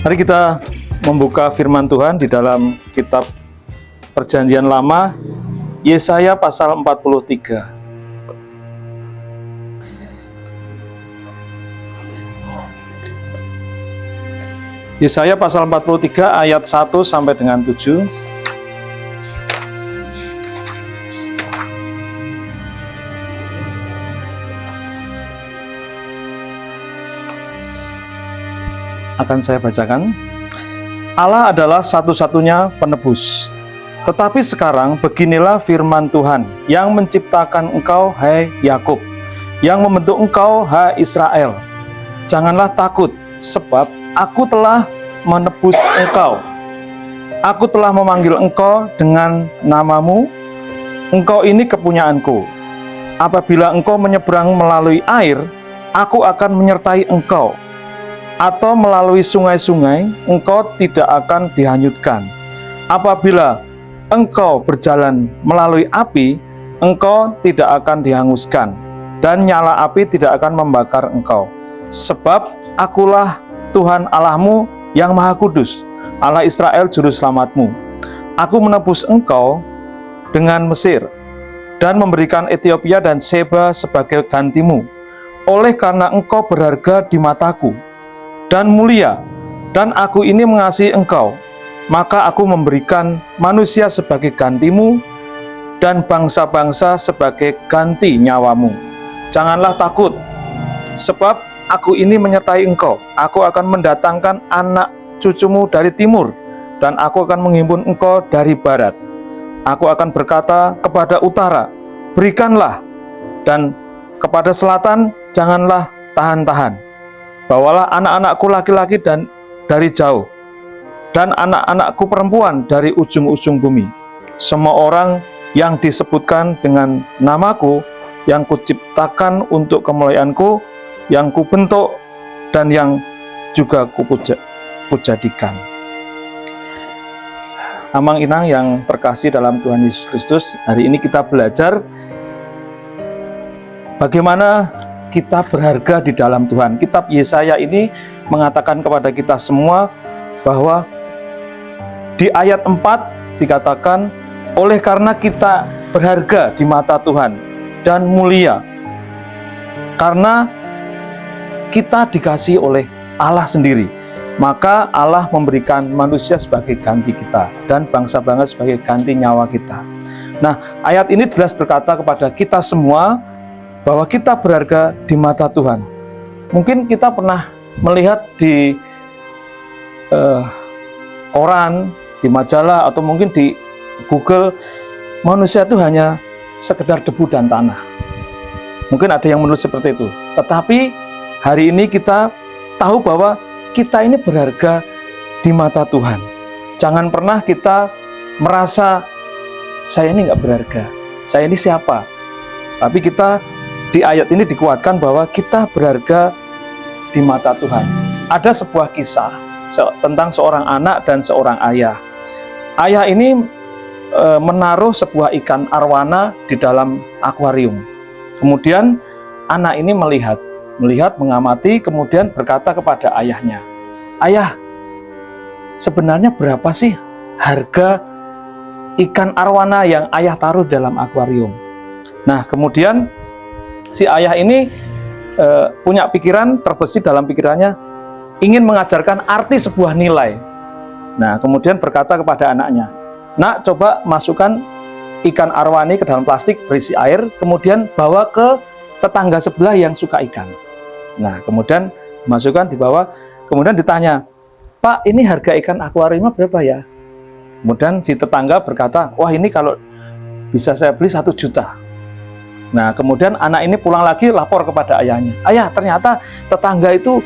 Mari kita membuka firman Tuhan di dalam kitab Perjanjian Lama, Yesaya pasal 43. Yesaya pasal 43 ayat 1 sampai dengan 7. Akan saya bacakan. Allah adalah satu-satunya penebus. Tetapi sekarang beginilah firman Tuhan yang menciptakan engkau, hai Yakub, yang membentuk engkau, hai Israel. Janganlah takut, sebab aku telah menebus engkau. Aku telah memanggil engkau dengan namamu. Engkau ini kepunyaanku. Apabila engkau menyeberang melalui air, aku akan menyertai engkau. Atau melalui sungai-sungai, engkau tidak akan dihanyutkan. Apabila engkau berjalan melalui api, engkau tidak akan dihanguskan, dan nyala api tidak akan membakar engkau. Sebab akulah Tuhan Allahmu yang Maha Kudus, Allah Israel Juru Selamatmu. Aku menebus engkau dengan Mesir, dan memberikan Ethiopia dan Seba sebagai gantimu. Oleh karena engkau berharga di mataku, dan mulia, dan aku ini mengasihi engkau, maka aku memberikan manusia sebagai gantimu, dan bangsa-bangsa sebagai ganti nyawamu. Janganlah takut, sebab aku ini menyertai engkau. Aku akan mendatangkan anak cucumu dari timur, dan aku akan menghimpun engkau dari barat. Aku akan berkata kepada utara, berikanlah, dan kepada selatan, janganlah tahan-tahan. Bawalah anak-anakku laki-laki dan dari jauh, dan anak-anakku perempuan dari ujung-ujung bumi. Semua orang yang disebutkan dengan namaku, yang kuciptakan untuk kemuliaanku, yang kubentuk, dan yang juga kujadikan. Amang inang yang terkasih dalam Tuhan Yesus Kristus, hari ini kita belajar bagaimana kita berharga di dalam Tuhan. Kitab Yesaya ini mengatakan kepada kita semua bahwa di ayat 4 dikatakan, oleh karena kita berharga di mata Tuhan dan mulia, karena kita dikasihi oleh Allah sendiri, maka Allah memberikan manusia sebagai ganti kita dan bangsa-bangsa sebagai ganti nyawa kita. Nah, ayat ini jelas berkata kepada kita semua bahwa kita berharga di mata Tuhan. Mungkin kita pernah melihat di koran, di majalah, atau mungkin di Google, manusia itu hanya sekedar debu dan tanah. Mungkin ada yang menulis seperti itu. Tetapi hari ini kita tahu bahwa kita ini berharga di mata Tuhan. Jangan pernah kita merasa saya ini nggak berharga, saya ini siapa. Tapi kita di ayat ini dikuatkan bahwa kita berharga di mata Tuhan. Ada sebuah kisah tentang seorang anak dan seorang ayah. Ayah ini menaruh sebuah ikan arwana di dalam akuarium. Kemudian anak ini melihat, mengamati, kemudian berkata kepada ayahnya, "Ayah, sebenarnya berapa sih harga ikan arwana yang ayah taruh dalam akuarium?" Nah, kemudian si ayah ini punya pikiran, terbesit dalam pikirannya, ingin mengajarkan arti sebuah nilai. Nah, kemudian berkata kepada anaknya, "Nak, coba masukkan ikan arwani ke dalam plastik berisi air, kemudian bawa ke tetangga sebelah yang suka ikan." Nah, kemudian masukkan, dibawa, kemudian ditanya, "Pak, ini harga ikan akuariumnya berapa ya?" Kemudian si tetangga berkata, "Wah, ini kalau bisa saya beli 1 juta. Nah, kemudian anak ini pulang lagi lapor kepada ayahnya, "Ayah, ternyata tetangga itu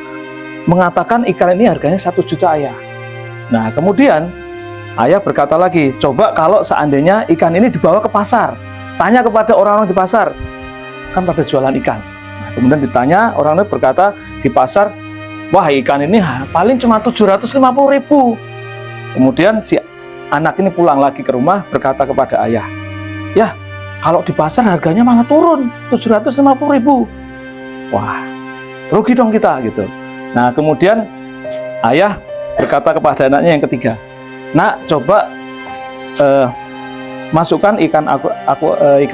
mengatakan ikan ini harganya 1 juta, ayah." Nah, kemudian ayah berkata lagi, "Coba kalau seandainya ikan ini dibawa ke pasar, tanya kepada orang-orang di pasar, kan pada jualan ikan." Nah, kemudian ditanya, orang itu berkata di pasar, "Wah, ikan ini paling cuma 750.000. Kemudian si anak ini pulang lagi ke rumah, berkata kepada ayah, "Ya, kalau di pasar harganya malah turun 750.000. Wah, rugi dong kita," gitu. Nah, kemudian ayah berkata kepada anaknya yang ketiga, "Nak, coba masukkan ikan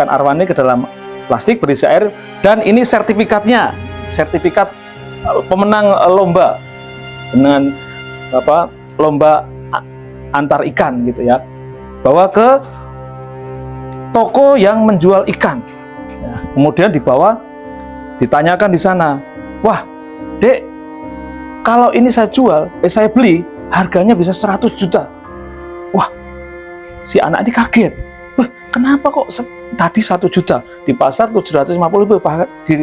arwane ke dalam plastik berisi air, dan ini sertifikatnya, sertifikat pemenang lomba dengan lomba antar ikan gitu ya. Bawa ke toko yang menjual ikan." Nah, kemudian dibawa, ditanyakan di sana, "Wah, Dek, kalau ini saya jual, saya beli, harganya bisa 100 juta. Wah, si anak ini kaget. "Wah, kenapa kok tadi 1 juta? Di pasar 750 ribu, di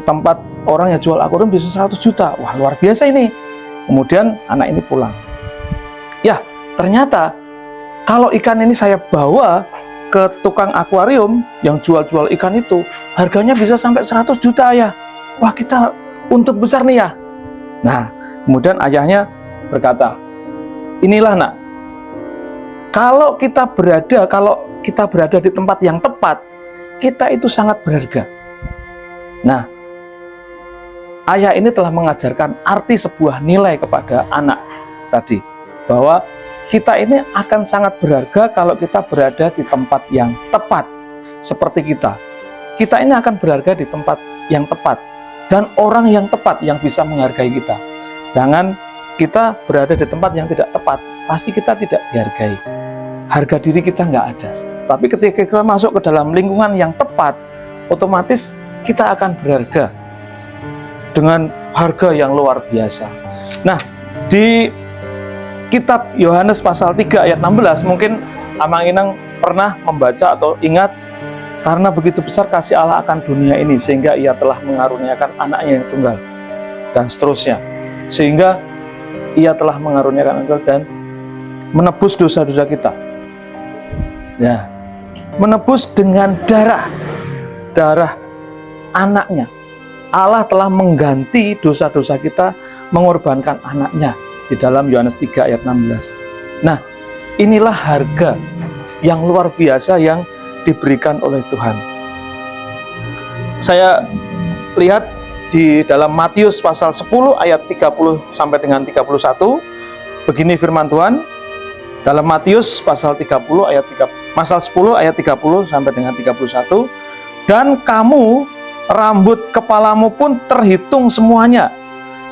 tempat orang yang jual akuarium bisa 100 juta. Wah, luar biasa ini." Kemudian anak ini pulang. Ya, ternyata kalau ikan ini saya bawa ke tukang akuarium yang jual-jual ikan itu, harganya bisa sampai 100 juta ya. Wah, kita untung besar nih ya. Nah, kemudian ayahnya berkata, "Inilah nak, kalau kita berada di tempat yang tepat, kita itu sangat berharga." Nah, ayah ini telah mengajarkan arti sebuah nilai kepada anak tadi, bahwa kita ini akan sangat berharga kalau kita berada di tempat yang tepat. Seperti kita ini akan berharga di tempat yang tepat, dan orang yang tepat yang bisa menghargai kita. Jangan kita berada di tempat yang tidak tepat, pasti kita tidak dihargai. Harga diri kita nggak ada. Tapi ketika kita masuk ke dalam lingkungan yang tepat, otomatis kita akan berharga dengan harga yang luar biasa. Nah, di kitab Yohanes pasal 3 ayat 16, mungkin Amang Inang pernah membaca atau ingat, "Karena begitu besar kasih Allah akan dunia ini, sehingga ia telah mengaruniakan anaknya yang tunggal," dan seterusnya. Sehingga ia telah mengaruniakan anaknya dan menebus dosa-dosa kita. Ya, menebus dengan darah anaknya. Allah telah mengganti dosa-dosa kita, mengorbankan anaknya di dalam Yohanes 3 ayat 16. Nah, inilah harga yang luar biasa yang diberikan oleh Tuhan. Saya lihat di dalam Matius pasal 10 ayat 30 sampai dengan 31, begini firman Tuhan. Dalam Matius pasal 10 ayat 30 sampai dengan 31, "Dan kamu, rambut kepalamu pun terhitung semuanya.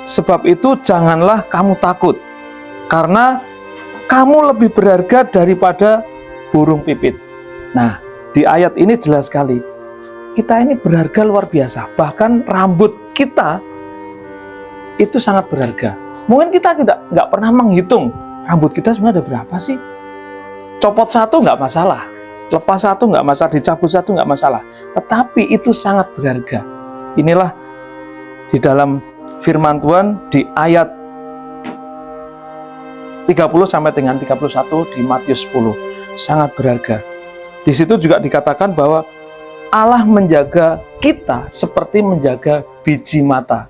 Sebab itu janganlah kamu takut, karena kamu lebih berharga daripada burung pipit." Nah, di ayat ini jelas sekali, kita ini berharga luar biasa. Bahkan rambut kita itu sangat berharga. Mungkin kita nggak pernah menghitung rambut kita sebenarnya ada berapa sih. Copot satu nggak masalah, lepas satu nggak masalah, dicabut satu nggak masalah. Tetapi itu sangat berharga. Inilah di dalam firman Tuhan di ayat 30 sampai dengan 31 di Matius 10. Sangat berharga. Di situ juga dikatakan bahwa Allah menjaga kita seperti menjaga biji mata.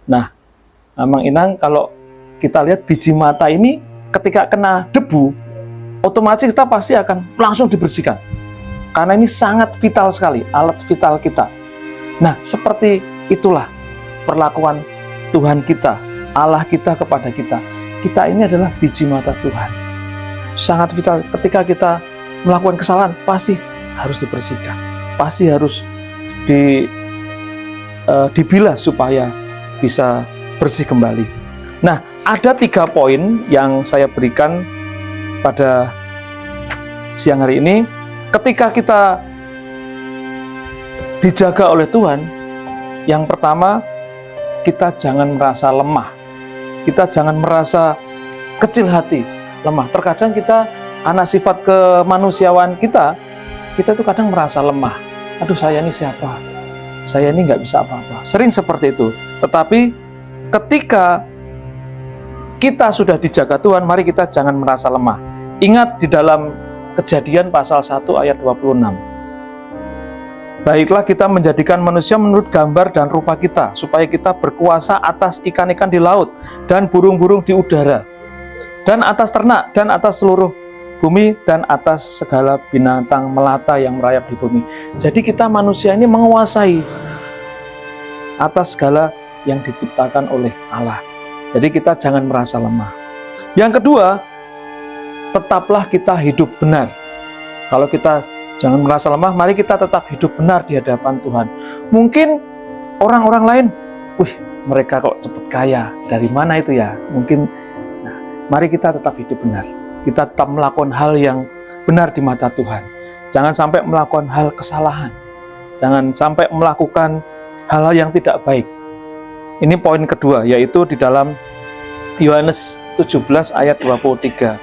Nah, Amang Inang, kalau kita lihat biji mata ini ketika kena debu, otomatis kita pasti akan langsung dibersihkan. Karena ini sangat vital sekali, alat vital kita. Nah, seperti itulah perlakuan Tuhan kita, Allah kita kepada kita. Kita ini adalah biji mata Tuhan. Sangat vital. Ketika kita melakukan kesalahan, pasti harus dibersihkan. Pasti harus dibilas supaya bisa bersih kembali. Nah, ada 3 poin yang saya berikan pada siang hari ini. Ketika kita dijaga oleh Tuhan, yang pertama, kita jangan merasa lemah. Kita jangan merasa kecil hati, lemah. Terkadang kita, karena sifat kemanusiaan kita tuh kadang merasa lemah. Aduh, saya ini siapa? Saya ini nggak bisa apa-apa. Sering seperti itu. Tetapi ketika kita sudah dijaga Tuhan, mari kita jangan merasa lemah. Ingat di dalam Kejadian pasal 1 ayat 26. "Baiklah kita menjadikan manusia menurut gambar dan rupa kita, supaya kita berkuasa atas ikan-ikan di laut, dan burung-burung di udara, dan atas ternak, dan atas seluruh bumi, dan atas segala binatang melata yang merayap di bumi." Jadi kita manusia ini menguasai atas segala yang diciptakan oleh Allah. Jadi kita jangan merasa lemah. Yang kedua, tetaplah kita hidup benar. Kalau kita jangan merasa lemah, mari kita tetap hidup benar di hadapan Tuhan. Mungkin orang-orang lain, wih, mereka kok cepat kaya, dari mana itu ya? Mungkin, nah, mari kita tetap hidup benar. Kita tetap melakukan hal yang benar di mata Tuhan. Jangan sampai melakukan hal kesalahan. Jangan sampai melakukan hal-hal yang tidak baik. Ini poin kedua, yaitu di dalam Yohanes 17 ayat 23.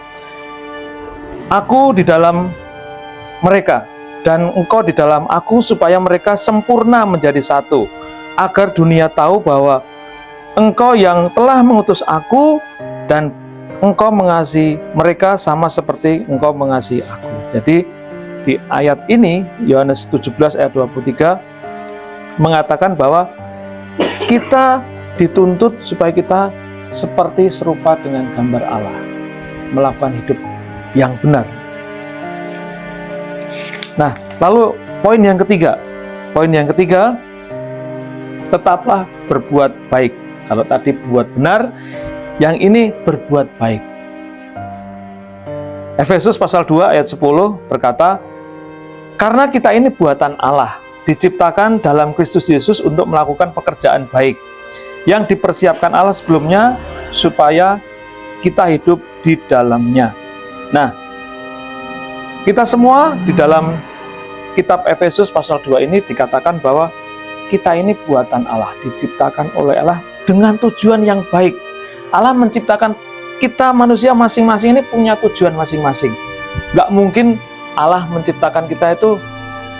Aku di dalam mereka, dan engkau di dalam aku, supaya mereka sempurna menjadi satu, agar dunia tahu bahwa engkau yang telah mengutus aku, dan engkau mengasihi mereka sama seperti engkau mengasihi aku. Jadi di ayat ini, Yohanes 17 ayat 23, mengatakan bahwa kita dituntut supaya kita seperti serupa dengan gambar Allah, melakukan hidup yang benar. Nah, lalu poin yang ketiga, tetaplah berbuat baik. Kalau tadi buat benar, yang ini berbuat baik. Efesus pasal 2 ayat 10 berkata, karena kita ini buatan Allah, diciptakan dalam Kristus Yesus untuk melakukan pekerjaan baik yang dipersiapkan Allah sebelumnya supaya kita hidup di dalamnya. Nah, kita semua di dalam kitab Efesus pasal 2 ini dikatakan bahwa kita ini buatan Allah, diciptakan oleh Allah dengan tujuan yang baik. Allah menciptakan kita manusia masing-masing ini punya tujuan masing-masing. Gak mungkin Allah menciptakan kita itu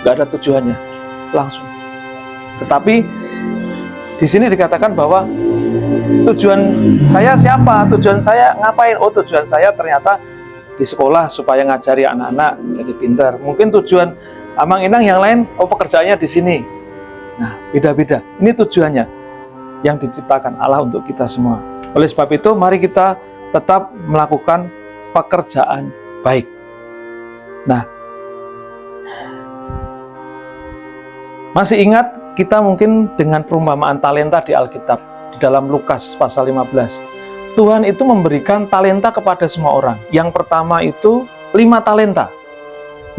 gak ada tujuannya, langsung. Tetapi di sini dikatakan bahwa tujuan saya siapa? Tujuan saya ngapain? Oh, tujuan saya ternyata di sekolah supaya ngajari anak-anak jadi pintar. Mungkin tujuan Amang Inang yang lain, oh pekerjaannya di sini. Nah, beda-beda. Ini tujuannya yang diciptakan Allah untuk kita semua. Oleh sebab itu, mari kita tetap melakukan pekerjaan baik. Nah, masih ingat kita mungkin dengan perumpamaan talenta di Alkitab, di dalam Lukas pasal 15. Tuhan itu memberikan talenta kepada semua orang. Yang pertama itu 5 talenta.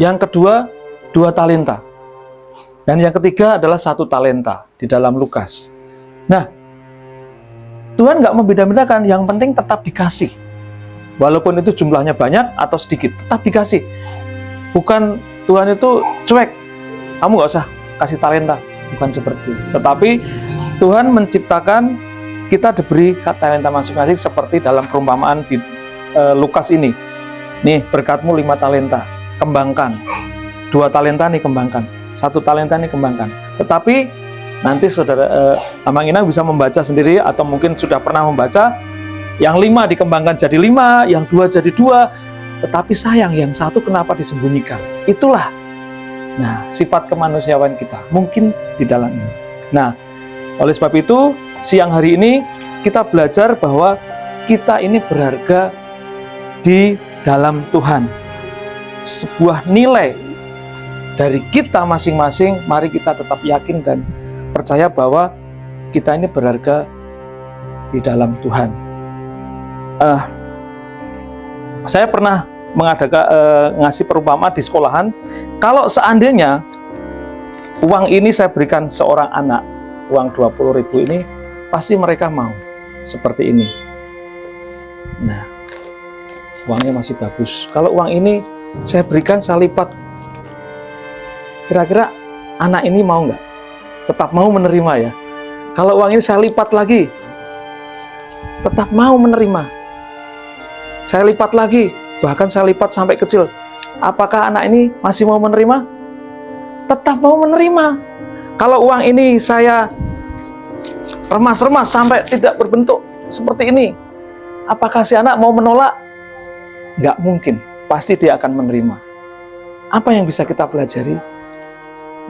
Yang kedua 2 talenta. Dan yang ketiga adalah 1 talenta di dalam Lukas. Nah, Tuhan nggak membeda-bedakan, yang penting tetap dikasih. Walaupun itu jumlahnya banyak atau sedikit, tetap dikasih. Bukan Tuhan itu cuek, kamu nggak usah kasih talenta. Bukan seperti itu. Tetapi Tuhan menciptakan kita diberi talenta masing-masing seperti dalam perumpamaan di Lukas ini. Nih, berkatmu 5 talenta, kembangkan. 2 talenta nih kembangkan. 1 talenta nih kembangkan. Tetapi nanti saudara Amang Inang bisa membaca sendiri atau mungkin sudah pernah membaca, yang 5 dikembangkan jadi 5, yang 2 jadi 2. Tetapi sayang, yang 1 kenapa disembunyikan? Itulah, nah, sifat kemanusiaan kita mungkin di dalam ini. Nah, oleh sebab itu siang hari ini kita belajar bahwa kita ini berharga di dalam Tuhan. Sebuah nilai dari kita masing-masing, mari kita tetap yakin dan percaya bahwa kita ini berharga di dalam Tuhan. Saya pernah mengadakan ngasih perumpamaan di sekolahan. Kalau seandainya uang ini saya berikan seorang anak, uang 20.000 ini, pasti mereka mau seperti ini. Nah, uangnya masih bagus. Kalau uang ini saya berikan, saya lipat, kira-kira anak ini mau nggak? Tetap mau menerima ya. Kalau uang ini saya lipat lagi, tetap mau menerima. Saya lipat lagi, bahkan saya lipat sampai kecil. Apakah anak ini masih mau menerima? Tetap mau menerima. Kalau uang ini saya remas-remas sampai tidak berbentuk seperti ini, apakah si anak mau menolak? Nggak mungkin. Pasti dia akan menerima. Apa yang bisa kita pelajari?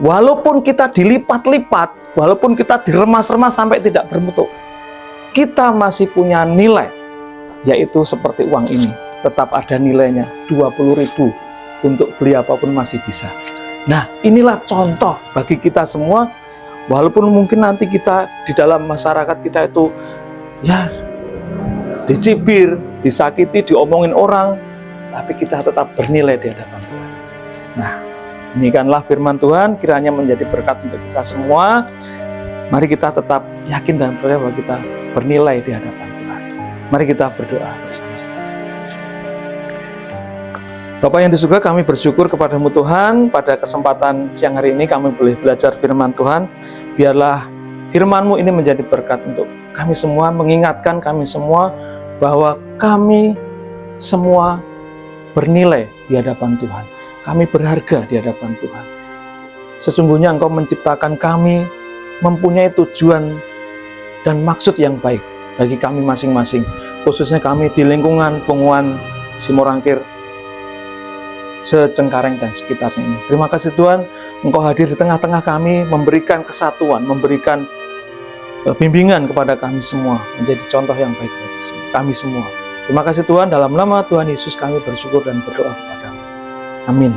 Walaupun kita dilipat-lipat, walaupun kita diremas-remas sampai tidak berbentuk, kita masih punya nilai, yaitu seperti uang ini. Tetap ada nilainya, 20.000, untuk beli apapun masih bisa. Nah, inilah contoh bagi kita semua, walaupun mungkin nanti kita di dalam masyarakat kita itu ya dicibir, disakiti, diomongin orang, tapi kita tetap bernilai di hadapan Tuhan. Nah, demikianlah firman Tuhan, kiranya menjadi berkat untuk kita semua. Mari kita tetap yakin dan percaya bahwa kita bernilai di hadapan Tuhan. Mari kita berdoa bersama-sama. Bapak yang di surga, kami bersyukur kepadamu Tuhan, pada kesempatan siang hari ini kami boleh belajar firman Tuhan. Biarlah firman-Mu ini menjadi berkat untuk kami semua, mengingatkan kami semua bahwa kami semua bernilai di hadapan Tuhan. Kami berharga di hadapan Tuhan. Sesungguhnya Engkau menciptakan kami, mempunyai tujuan dan maksud yang baik bagi kami masing-masing, khususnya kami di lingkungan Punguan Simorangkir, Secengkareng dan sekitarnya ini. Terima kasih Tuhan, Engkau hadir di tengah-tengah kami, memberikan kesatuan, memberikan bimbingan kepada kami semua, menjadi contoh yang baik bagi kami semua. Terima kasih Tuhan, dalam nama Tuhan Yesus kami bersyukur dan berdoa kepada-Mu. Amin.